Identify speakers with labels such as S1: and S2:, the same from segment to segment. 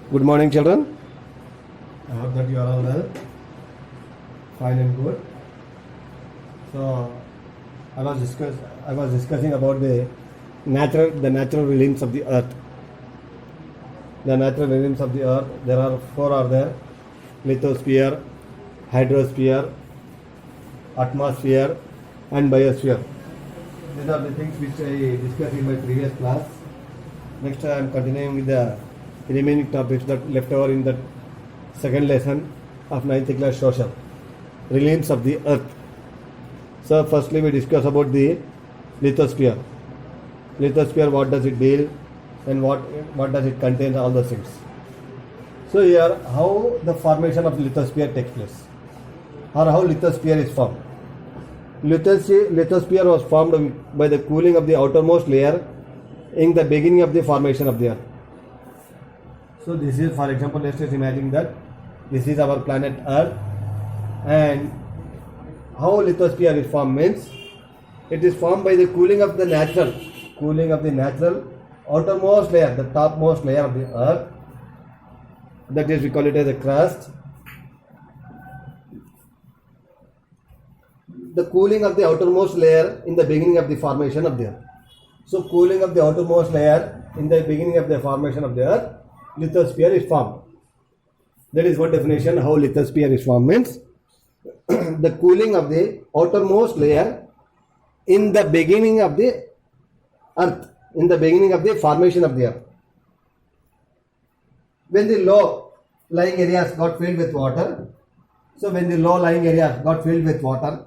S1: Good morning, children. I hope that you are all well, fine and good. So, I was discussing about the natural rhythms of the earth. The natural rhythms of the earth. There are four are there: lithosphere, hydrosphere, atmosphere, and biosphere. These are the things which I discussed in my previous class. Next, I am continuing with the remaining topics that left over in the second lesson of 9th class social. Rhythms of the earth. So, firstly, we discuss about the lithosphere. Lithosphere, what does it deal, and what does it contain, all those things. So, here, how the formation of lithosphere takes place, or how lithosphere is formed. Lithosphere was formed by the cooling of the outermost layer in the beginning of the formation of the earth. So this is, for example, let's just imagine that this is our planet Earth, and how lithosphere is formed means it is formed by the cooling of the natural outermost layer, the topmost layer of the earth. That is, we call it as a crust. The cooling of the outermost layer in the beginning of the formation of the earth. So cooling of the outermost layer in the beginning of the formation of the earth, lithosphere is formed. That is one definition how lithosphere is formed means the cooling of the outermost layer in the beginning of the earth, in the beginning of the formation of the earth. When the low lying areas got filled with water, so when the low lying areas got filled with water,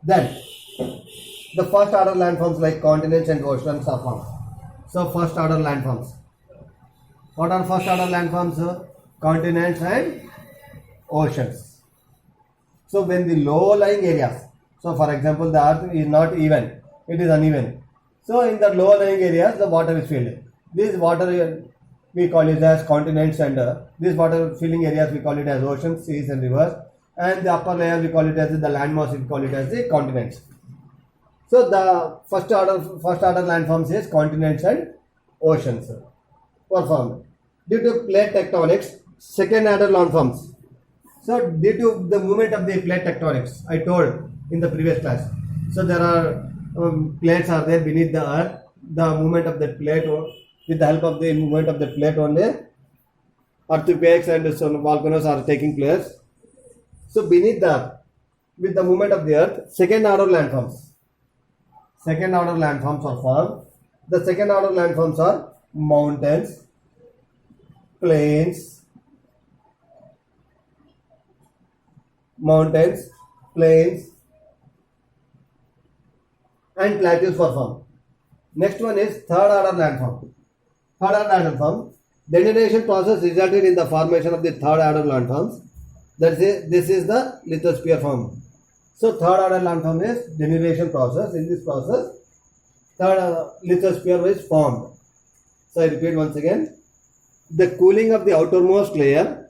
S1: then the first order landforms like continents and oceans are formed. So first order landforms. What are first order landforms? Continents and oceans. So when the low lying areas, so for example the earth is not even, it is uneven. So in the low lying areas the water is filled. This water we call it as continents, and this water filling areas we call it as oceans, seas and rivers, and the upper layer we call it as the landmass, we call it as the continents. So the first order landforms is continents and oceans were formed. Due to plate tectonics, second order landforms. So due to the movement of the plate tectonics, I told in the previous class. So there are plates are there beneath the earth. The movement of the plate, with the help of the movement of the plate only, earthquakes and volcanoes are taking place. So beneath the earth, with the movement of the earth, second order landforms are formed. The second order landforms are mountains, plains, and plateaus were formed. Next one is third order landform. Denudation process resulted in the formation of the third order landforms. This is the lithosphere form. So third order landform is denudation process. In this process, third lithosphere is formed. So I repeat once again. The cooling of the outermost layer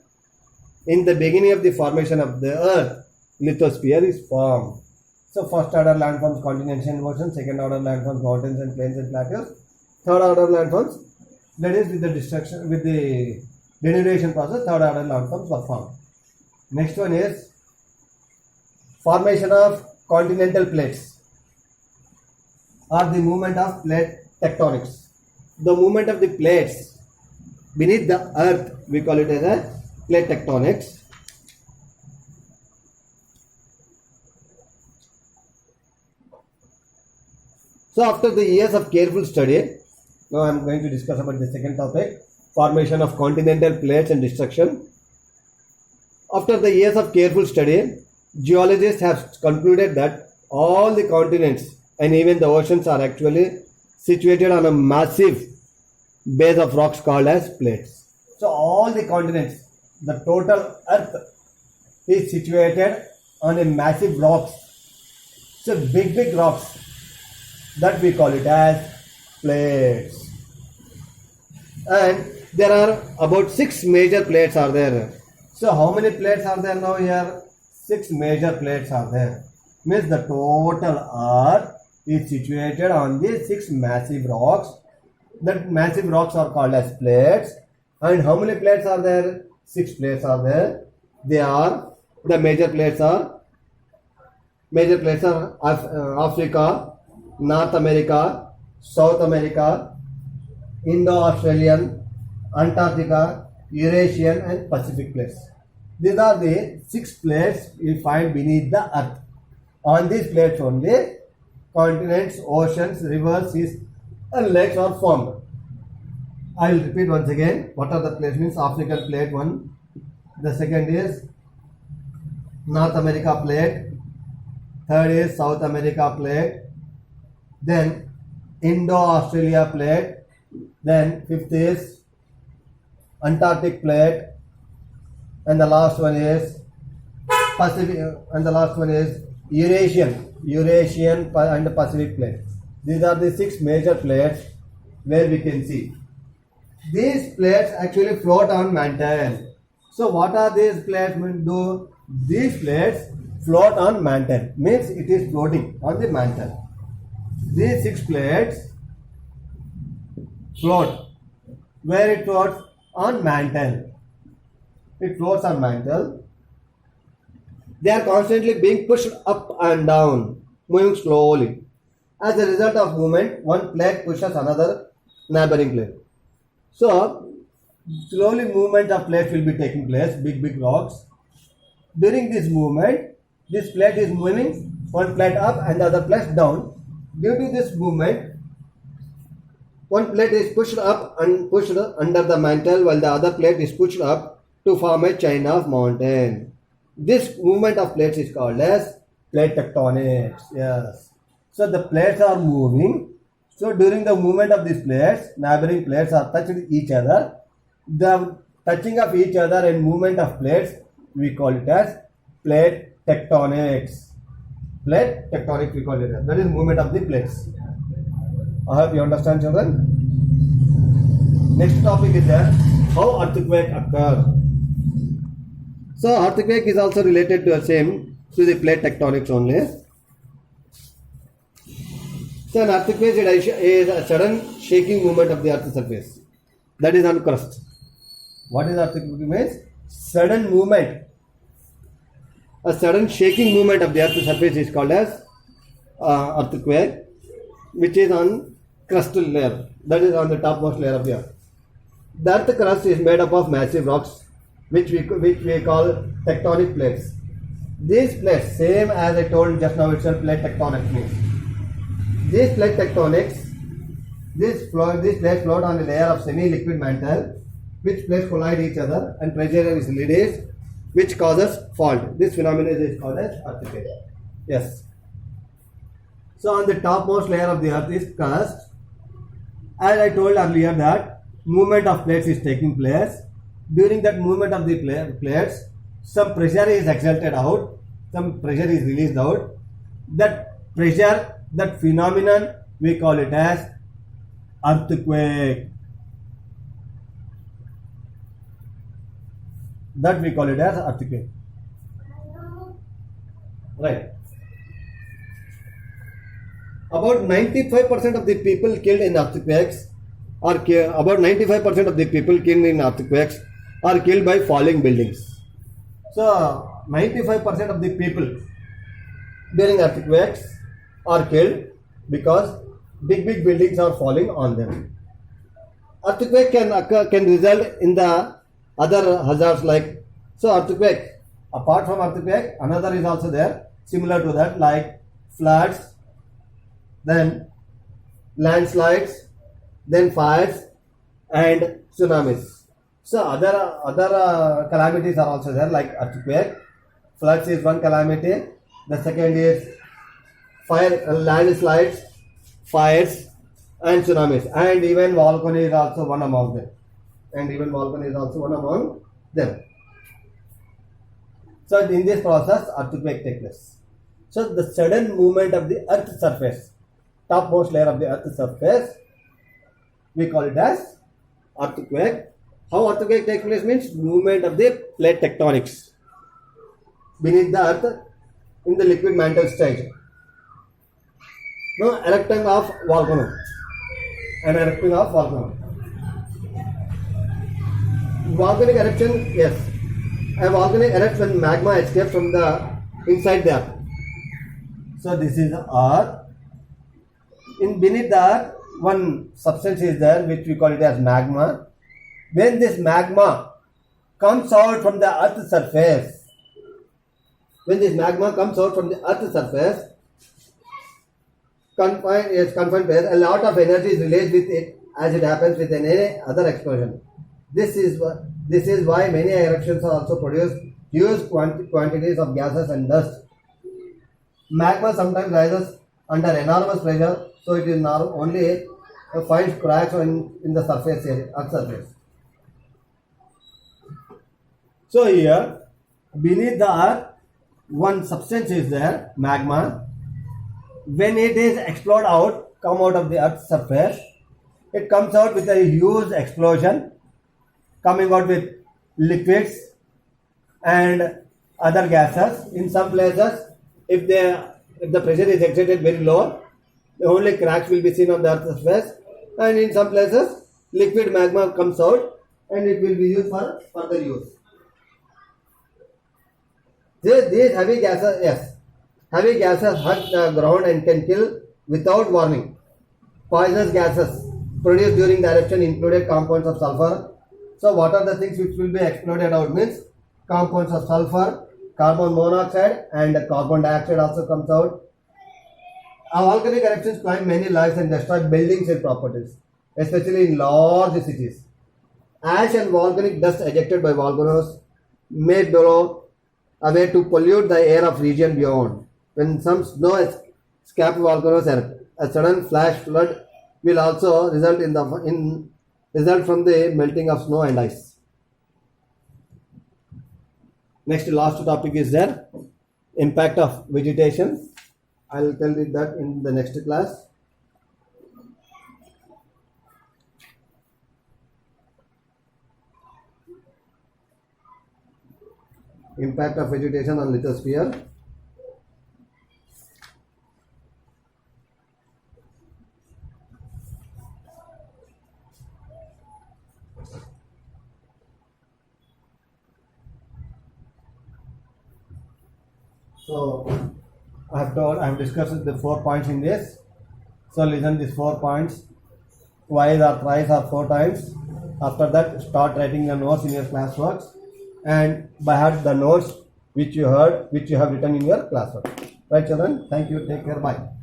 S1: in the beginning of the formation of the earth, lithosphere is formed. So first order landforms, continents and oceans. Second order landforms, mountains and plains and plateaus. Third order landforms, that is with the denudation process, third order landforms were formed. Next one is formation of continental plates, or the movement of plate tectonics. The movement of the plates beneath the earth, we call it as a plate tectonics. So after the years of careful study, now I am going to discuss about the second topic, formation of continental plates and destruction. After the years of careful study, geologists have concluded that all the continents and even the oceans are actually situated on a massive base of rocks called as plates. So all the continents, the total earth is situated on a massive rocks. So big rocks, that we call it as plates. And there are about 6 major plates are there. So how many plates are there now here? 6 major plates are there. Means the total earth is situated on these 6 massive rocks That massive rocks are called as plates. And how many plates are there? 6 plates are there. They are, the major plates are Africa, North America, South America, Indo-Australian, Antarctica, Eurasian and Pacific plates. These are the 6 plates you find beneath the earth. On these plates only, continents, oceans, rivers, seas and lakes are formed. I will repeat once again. What are the plates? Means African plate 1. The second is North America plate. Third is South America plate. Then Indo-Australia plate. Then fifth is Antarctic plate. And the last one is Pacific. And the last one is Eurasian and Pacific plate. These are the 6 major plates where we can see. These plates actually float on mantle. So what are these plates do? These plates float on mantle. Means it is floating on the mantle. These 6 plates float. Where it floats? On mantle. It floats on mantle. They are constantly being pushed up and down, moving slowly. As a result of movement, one plate pushes another neighboring plate. So, slowly movement of plates will be taking place, big rocks. During this movement, this plate is moving one plate up and the other plate down. Due to this movement, one plate is pushed up and pushed under the mantle while the other plate is pushed up to form a chain of mountain. This movement of plates is called as plate tectonics. Yes. So the plates are moving. So during the movement of these plates, neighboring plates are touching each other. The touching of each other and movement of plates, we call it as plate tectonics. Plate tectonics we call it as. That is movement of the plates. I hope you understand, children. Next topic is that how earthquake occurs. So earthquake is also related to the same to the plate tectonics only. So an earthquake is a sudden shaking movement of the earth's surface. That is on crust. What is earthquake means? Sudden movement. A sudden shaking movement of the earth's surface is called as earthquake, which is on crust layer. That is on the topmost layer of the earth. The earth crust is made up of massive rocks, which we call tectonic plates. These plates, same as I told just now itself, plate tectonics means. These plate tectonics, these plates float on a layer of semi-liquid mantle, which plates collide each other and pressure is released, which causes fault. This phenomenon is called as earthquake. Yes. So on the topmost layer of the earth is crust. As I told earlier that movement of plates is taking place. During that movement of the plates, some pressure is exerted out, some pressure is released out. That pressure, that phenomenon, we call it as earthquake. That we call it as earthquake. Right. About 95% of the people killed in earthquakes are killed by falling buildings. So 95% of the people during earthquakes are killed because big buildings are falling on them. Earthquake can result in the other hazards like, so earthquake, apart from earthquake, another is also there similar to that, like floods, then landslides, then fires and tsunamis. So other calamities are also there, like earthquake. Floods is one calamity. The second is fire, landslides, fires and tsunamis, and even volcano is also one among them. So in this process, earthquake takes place. So the sudden movement of the earth's surface, topmost layer of the earth's surface, we call it as earthquake. How earthquake takes place means movement of the plate tectonics beneath the earth in the liquid mantle stage. Now eruption of volcano. an erupting of volcano. Volcanic eruption, yes. A volcanic erupts when magma escapes from the inside the earth. So this is the earth. In beneath the earth, one substance is there which we call it as magma. When this magma comes out from the earth's surface, confined place, a lot of energy is released with it, as it happens with any other explosion. This is why many eruptions also produce huge quantities of gases and dust. Magma sometimes rises under enormous pressure, so it is not only finds cracks in the surface area, earth surface. So here, beneath the earth, one substance is there, magma. When it is explode out, come out of the earth's surface, it comes out with a huge explosion, coming out with liquids and other gases. In some places, if the pressure is exerted very low, only cracks will be seen on the earth's surface, and in some places, liquid magma comes out and it will be used for further use. These heavy gases, hurt the ground and can kill without warning. Poisonous gases produced during the eruption included compounds of sulfur. So what are the things which will be exploded out? Means compounds of sulfur, carbon monoxide and carbon dioxide also comes out. Volcanic eruptions claim many lives and destroy buildings and properties, especially in large cities. Ash and volcanic dust ejected by volcanoes may blow away to pollute the air of region beyond. When some snow escaped volcanoes erupt, a sudden flash flood will also result from the melting of snow and ice. Next, last topic is there, impact of vegetation. I will tell you that in the next class. Impact of vegetation on lithosphere. So I have discussed the 4 points in this. So listen these 4 points, twice or thrice or 4 times. After that, start writing the notes in your classworks, and by heart the notes which you heard, which you have written in your classwork. Right, children? Thank you. Take care. Bye.